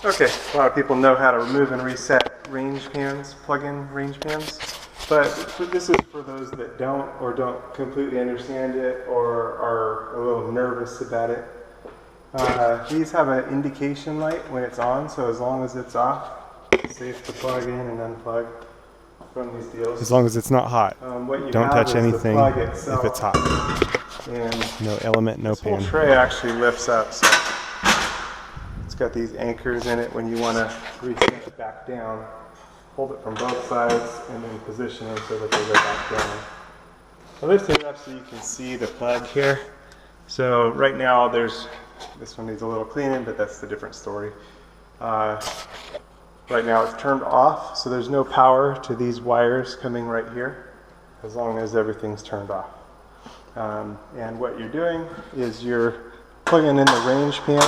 Okay, a lot of people know how to remove and reset range pans, plug-in range pans, but this is for those that don't or don't completely understand it or are a little nervous about it. These have an indication light when it's on, so as long as it's off, it's safe to plug in and unplug from these deals. As long as it's not hot. Don't touch anything if it's hot. And no element, no pan. This whole tray actually lifts up, so it's got these anchors in it when you want to reset it back down. Hold it from both sides and then position them so that they go back down. I'll lift it up so you can see the plug here. So right now this one needs a little cleaning, but that's the different story. Right now it's turned off, so there's no power to these wires coming right here as long as everything's turned off. And what you're doing is you're plugging in the range pan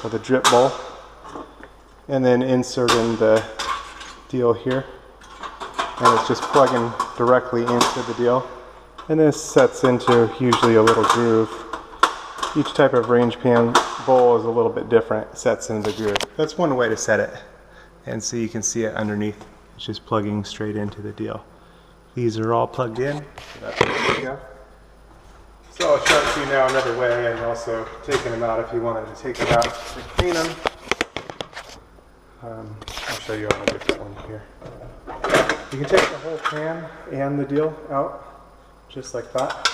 or the drip bowl and then inserting the deal here, and it's just plugging directly into the deal, and this sets into usually a little groove. Each type of range pan bowl is a little bit different. It sets into the groove. That's one way to set it, and so you can see it underneath. It's just plugging straight into the deal. These are all plugged in, so that's ready to go. So I'll show it to you now another way, and also taking them out if you wanted to take them out to clean them. I'll show you on a different one here. You can take the whole pan and the deal out, just like that.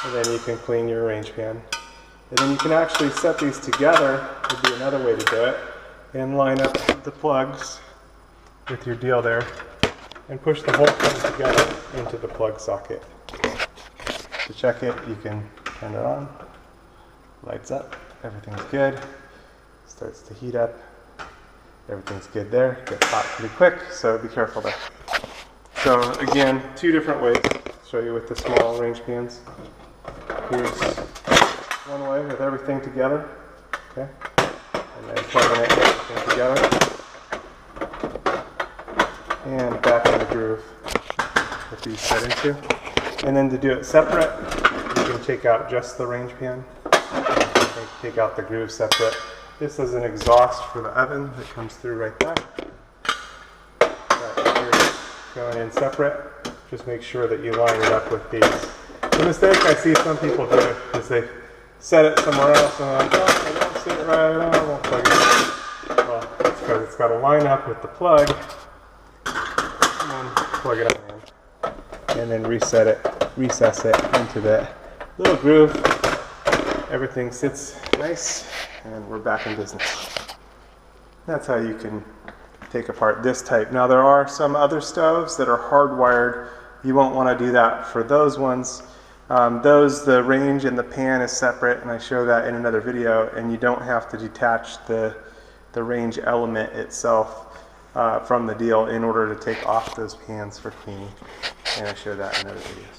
And then you can clean your range pan. And then you can actually set these together, would be another way to do it, and line up the plugs with your deal there, and push the whole thing together into the plug socket. To check it, you can turn it on, lights up, everything's good, starts to heat up, everything's good there, gets hot pretty quick, so be careful there. So again, two different ways. I'll show you with the small range pans. Here's one way with everything together, okay, and then plugging it everything together, and back in the groove that these set into. And then to do it separate, you can take out just the range pan, take out the groove separate. This is an exhaust for the oven that comes through right there. Here's going in separate. Just make sure that you line it up with these. The mistake I see some people do is they set it somewhere else and they're like, oh, I don't sit right, I won't plug it in. Well, that's because it's got to line up with the plug, and then plug it up in, and then reset it, recess it into that little groove. Everything sits nice, and we're back in business. That's how you can take apart this type. Now there are some other stoves that are hardwired. You won't want to do that for those ones. The range and the pan is separate, and I show that in another video, and you don't have to detach the range element itself from the deal in order to take off those pans for cleaning, and I show that in other videos.